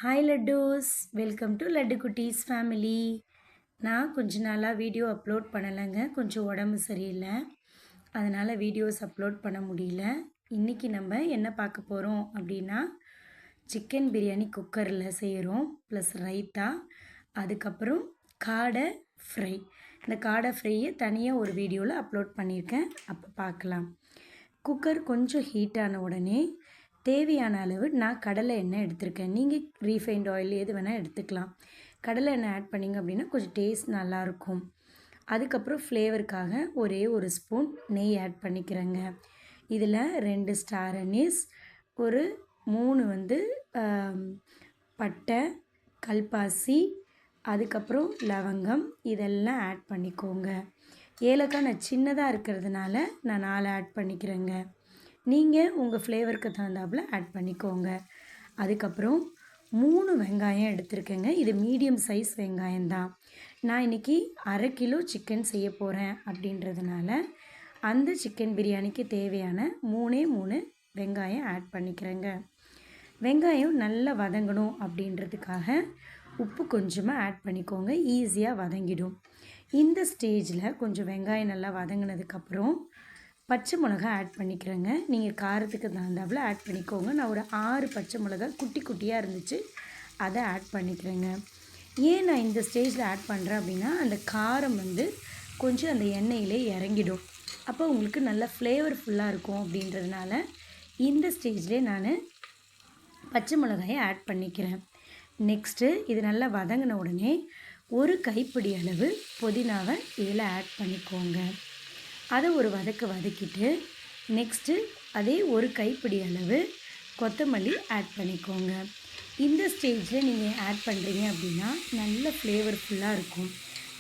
Hi லட்டூஸ், welcome to laddu குட்டீஸ் family. நான் கொஞ்ச நாளாக வீடியோ அப்லோட் பண்ணலைங்க. கொஞ்சம் உடம்பு சரியில்லை, அதனால் வீடியோஸ் அப்லோட் பண்ண முடியல. இன்றைக்கி நம்ம என்ன பார்க்க போகிறோம் அப்படின்னா, சிக்கன் பிரியாணி குக்கரில் செய்கிறோம், ப்ளஸ் ரைத்தா, அதுக்கப்புறம் காடை ஃப்ரை. இந்த காடை ஃப்ரையை தனியாக ஒரு வீடியோவில் அப்லோட் பண்ணியிருக்கேன், அப்போ பார்க்கலாம். குக்கர் கொஞ்சம் ஹீட்டான உடனே தேவையான அளவு நான் கடலை எண்ணெய் எடுத்திருக்கேன். நீங்கள் ரீஃபைண்ட் ஆயில் எது வேணால் எடுத்துக்கலாம். கடலை எண்ணெய் ஆட் பண்ணிங்க அப்படின்னா கொஞ்சம் டேஸ்ட் நல்லாயிருக்கும். அதுக்கப்புறம் ஃப்ளேவருக்காக ஒரே ஒரு ஸ்பூன் நெய் ஆட் பண்ணிக்கிறேங்க. இதில் 2 ஸ்டார் அனீஸ், ஒரு 3 பட்டை, கல்பாசி, அதுக்கப்புறம் லவங்கம், இதெல்லாம் ஆட் பண்ணிக்கோங்க. ஏலக்காய் நான் சின்னதாக இருக்கிறதுனால நான் 4 ஆட் பண்ணிக்கிறேங்க. நீங்கள் உங்கள் ஃப்ளேவருக்கு தகுந்தாப்பில் ஆட் பண்ணிக்கோங்க. அதுக்கப்புறம் 3 வெங்காயம் எடுத்துருக்கேங்க. இது மீடியம் சைஸ் வெங்காயம்தான். நான் இன்றைக்கி அரை கிலோ சிக்கன் செய்ய போகிறேன் அப்படின்றதுனால அந்த சிக்கன் பிரியாணிக்கு தேவையான 3 வெங்காயம் ஆட் பண்ணிக்கிறேங்க. வெங்காயம் நல்லா வதங்கணும் அப்படின்றதுக்காக உப்பு கொஞ்சமாக ஆட் பண்ணிக்கோங்க, ஈஸியாக வதங்கிடும். இந்த ஸ்டேஜில் கொஞ்சம் வெங்காயம் நல்லா வதங்கினதுக்கப்புறம் பச்சை மிளகா ஆட் பண்ணிக்கிறேங்க. நீங்கள் காரத்துக்கு தகுந்தாப்பில் ஆட் பண்ணிக்கோங்க. நான் ஒரு 6 பச்சை மிளகா குட்டி குட்டியாக இருந்துச்சு, அதை ஆட் பண்ணிக்கிறேங்க. ஏன் நான் இந்த ஸ்டேஜில் ஆட் பண்ணுறேன் அப்படின்னா, அந்த காரம் கொஞ்சம் அந்த எண்ணெயிலே இறங்கிடும், அப்போ உங்களுக்கு நல்ல ஃப்ளேவர்ஃபுல்லாக இருக்கும் அப்படின்றதுனால இந்த ஸ்டேஜ்லேயே நான் பச்சை மிளகாயை ஆட் பண்ணிக்கிறேன். நெக்ஸ்ட்டு இது நல்லா வதங்கின உடனே ஒரு கைப்பிடி அளவு புதினாவை இதில் ஆட் பண்ணிக்கோங்க. அதை ஒரு வதக்கிட்டு நெக்ஸ்ட்டு அதே ஒரு கைப்பிடி அளவு கொத்தமல்லி ஆட் பண்ணிக்கோங்க. இந்த ஸ்டேஜில் நீங்கள் ஆட் பண்ணுறீங்க அப்படின்னா நல்ல ஃப்ளேவர்ஃபுல்லாக இருக்கும்.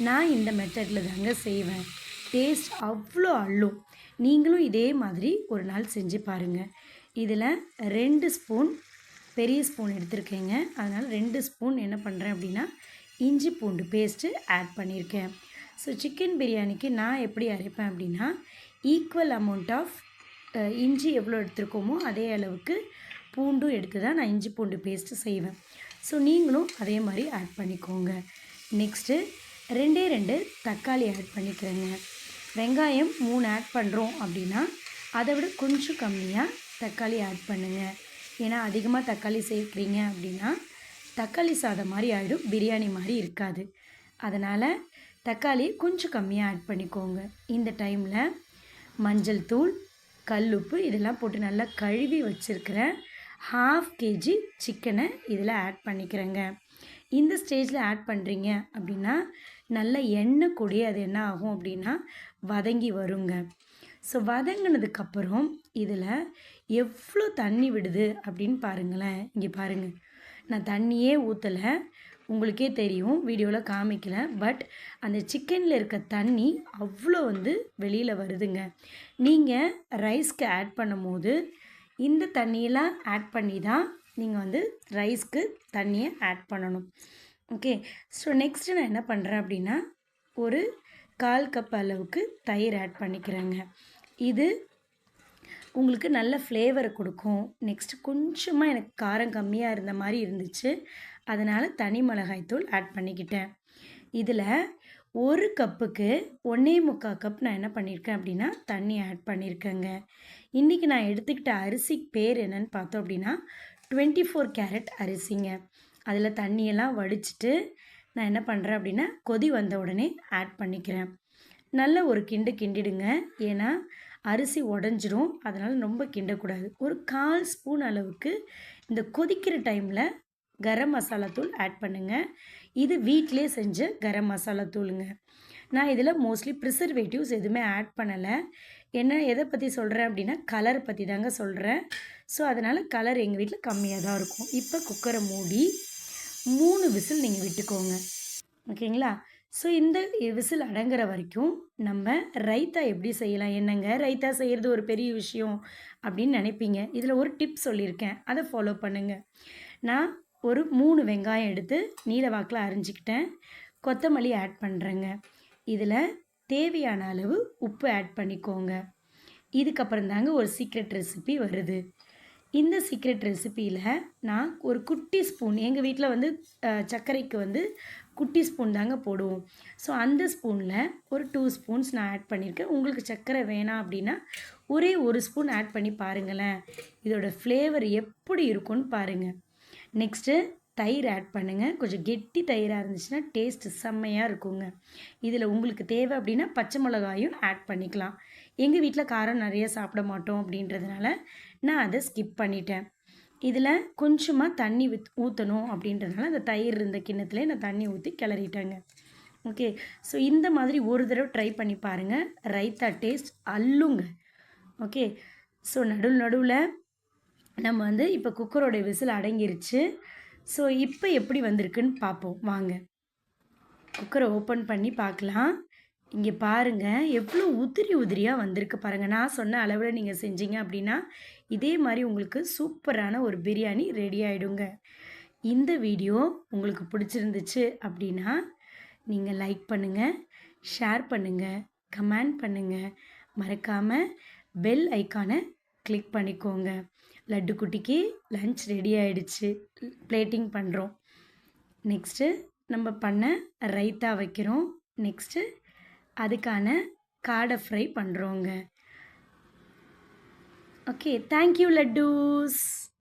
நான் இந்த மெத்தடில் தாங்க செய்வேன், டேஸ்ட் அவ்வளோ அள்ளும். நீங்களும் இதே மாதிரி ஒரு நாள் செஞ்சு பாருங்கள். இதில் 2 ஸ்பூன் பெரிய ஸ்பூன் எடுத்துருக்கேங்க, அதனால் 2 ஸ்பூன் என்ன பண்ணுறேன் அப்படின்னா இஞ்சி பூண்டு பேஸ்ட்டு ஆட் பண்ணியிருக்கேன். ஸோ சிக்கன் பிரியாணிக்கு நான் எப்படி அரைப்பேன் அப்படின்னா, ஈக்குவல் அமௌண்ட் ஆஃப் இஞ்சி எவ்வளோ எடுத்துருக்கோமோ அதே அளவுக்கு பூண்டும் எடுத்து தான் நான் இஞ்சி பூண்டு பேஸ்ட்டு செய்வேன். ஸோ நீங்களும் அதே மாதிரி ஆட் பண்ணிக்கோங்க. நெக்ஸ்ட்டு 2 தக்காளி ஆட் பண்ணிக்கிறேங்க. வெங்காயம் 3 ஆட் பண்ணுறோம் அப்படின்னா அதை விட கொஞ்சம் கம்மியாக தக்காளி ஆட் பண்ணுங்கள். ஏன்னா அதிகமாக தக்காளி சேர்க்குறீங்க அப்படின்னா தக்காளி சாதம் மாதிரி ஆகிடும், பிரியாணி மாதிரி இருக்காது. அதனால் தக்காளி கொஞ்சம் கம்மியாக ஆட் பண்ணிக்கோங்க. இந்த டைமில் மஞ்சள் தூள், கல்லுப்பு இதெல்லாம் போட்டு நல்லா கழுவி வச்சுருக்கிறேன் 1/2 kg சிக்கனை இதில் ஆட் பண்ணிக்கிறேங்க. இந்த ஸ்டேஜில் ஆட் பண்ணுறீங்க அப்படின்னா நல்ல எண்ணெய் கூடிய அது என்ன ஆகும் அப்படின்னா வதங்கி வருங்க. ஸோ வதங்கினதுக்கப்புறம் இதில் எவ்வளோ தண்ணி விடுது அப்படின்னு பாருங்களேன். இங்கே பாருங்கள், நான் தண்ணியே ஊற்றலை, உங்களுக்கே தெரியும், வீடியோவில் காமிக்கல, பட் அந்த சிக்கனில் இருக்க தண்ணி அவ்வளோ வெளியில் வருதுங்க. நீங்கள் ரைஸ்க்கு ஆட் பண்ணும் போது இந்த தண்ணியெல்லாம் ஆட் பண்ணி தான் நீங்கள் ரைஸ்க்கு தண்ணியை ஆட் பண்ணணும். ஓகே, ஸோ நெக்ஸ்ட்டு நான் என்ன பண்ணுறேன் அப்படின்னா ஒரு 1/4 கப் அளவுக்கு தயிர் ஆட் பண்ணிக்கிறேங்க. இது உங்களுக்கு நல்ல ஃப்ளேவரை கொடுக்கும். நெக்ஸ்ட்டு கொஞ்சமாக எனக்கு காரம் கம்மியாக இருந்த மாதிரி இருந்துச்சு, அதனால் தனி மிளகாய்த்தூள் ஆட் பண்ணிக்கிட்டேன். இதில் 1 கப்புக்கு 1.25 கப் நான் என்ன பண்ணியிருக்கேன் அப்படின்னா தண்ணி ஆட் பண்ணியிருக்கேங்க. இன்றைக்கி நான் எடுத்துக்கிட்ட அரிசி பேர் என்னன்னு பார்த்தோம் அப்படின்னா 24 கேரட் அரிசிங்க. அதில் தண்ணியெல்லாம் வடிச்சிட்டு நான் என்ன பண்ணுறேன் அப்படின்னா கொதி வந்த உடனே ஆட் பண்ணிக்கிறேன். நல்ல ஒரு கிண்டிடுங்க, ஏன்னா அரிசி உடஞ்சிரும், அதனால் ரொம்ப கிண்டக்கூடாது. ஒரு 1/4 ஸ்பூன் அளவுக்கு இந்த கொதிக்கிற டைமில் கரம் மசாலா தூள் ஆட் பண்ணுங்கள். இது வீட்டிலே செஞ்ச கரம் மசாலா தூளுங்க. நான் இதில் மோஸ்ட்லி ப்ரிசர்வேட்டிவ்ஸ் எதுவுமே ஆட் பண்ணலை. எதை பற்றி சொல்கிறேன் அப்படின்னா கலர் பற்றி தாங்க சொல்கிறேன். ஸோ அதனால் கலர் எங்கள் வீட்டில் கம்மியாக தான் இருக்கும். இப்போ குக்கரை மூடி 3 விசில் நீங்கள் விட்டுக்கோங்க, ஓகேங்களா? ஸோ இந்த விசில் அடங்குற வரைக்கும் நம்ம ரைத்தா எப்படி செய்யலாம். என்னங்க ரைத்தா செய்கிறது ஒரு பெரிய விஷயம் அப்படின்னு நினைப்பீங்க. இதில் ஒரு டிப் சொல்லியிருக்கேன், அதை ஃபாலோ பண்ணுங்கள். நான் ஒரு 3 வெங்காயம் எடுத்து நீல வாக்கில் அரிஞ்சிக்கிட்டேன், கொத்தமல்லி ஆட் பண்ணுறேங்க. இதில் தேவையான அளவு உப்பு ஆட் பண்ணிக்கோங்க. இதுக்கப்புறம் தாங்க ஒரு சீக்ரெட் ரெசிபி வருது. இந்த சீக்ரெட் ரெசிப்பியில் நான் ஒரு குட்டி ஸ்பூன் எங்கள் வீட்டில் வந்து சர்க்கரைக்கு வந்து குட்டி ஸ்பூன் தாங்க போடுவோம். ஸோ அந்த ஸ்பூனில் ஒரு 2 ஸ்பூன்ஸ் நான் ஆட் பண்ணியிருக்கேன். உங்களுக்கு சர்க்கரை வேணாம் அப்படின்னா ஒரே ஒரு ஸ்பூன் ஆட் பண்ணி பாருங்களேன். இதோட ஃப்ளேவர் எப்படி இருக்கும்னு பாருங்கள். நெக்ஸ்ட்டு தயிர் ஆட் பண்ணுங்கள். கொஞ்சம் கெட்டி தயிராக இருந்துச்சுன்னா டேஸ்ட்டு செம்மையாக இருக்குங்க. இதில் உங்களுக்கு தேவை அப்படின்னா பச்சை மிளகாயும் ஆட் பண்ணிக்கலாம். எங்கள் வீட்டில் காரம் நிறைய சாப்பிட மாட்டோம் அப்படின்றதுனால நான் அதை ஸ்கிப் பண்ணிட்டேன். இதில் கொஞ்சமாக தண்ணி ஊற்றணும் அப்படின்றதுனால அந்த தயிர் இருந்த கிண்ணத்துலேயே நான் தண்ணி ஊற்றி கிளறிட்டேங்க. ஓகே, ஸோ இந்த மாதிரி ஒரு தடவை ட்ரை பண்ணி பாருங்கள். ரைத்தா டேஸ்ட் அள்ளுங்க. ஓகே, ஸோ நடுவில் நம்ம வந்து இப்போ குக்கரோட விசில் அடங்கிருச்சு. ஸோ இப்போ எப்படி வந்திருக்குன்னு பார்ப்போம் வாங்க. குக்கரை ஓப்பன் பண்ணி பார்க்கலாம். இங்கே பாருங்கள் எவ்வளோ உதிரியாக வந்திருக்கு பாருங்கள். நான் சொன்ன அளவில் நீங்கள் செஞ்சீங்க அப்படின்னா இதே மாதிரி உங்களுக்கு சூப்பரான ஒரு பிரியாணி ரெடி ஆகிடுங்க. இந்த வீடியோ உங்களுக்கு பிடிச்சிருந்துச்சு அப்படின்னா நீங்கள் லைக் பண்ணுங்கள், ஷேர் பண்ணுங்கள், கமெண்ட் பண்ணுங்கள். மறக்காமல் பெல் ஐக்கானை கிளிக் பண்ணிக்கோங்க. லட்டு குட்டிக்கு லன்ச் ரெடி ஆகிடுச்சு. பிளேட்டிங் பண்ணுறோம். நெக்ஸ்ட்டு நம்ம பண்ண ரைத்தா வைக்கிறோம். நெக்ஸ்ட்டு அதுக்கான காடை ஃப்ரை பண்ணுறோங்க. Okay, thank you லட்டூஸ்.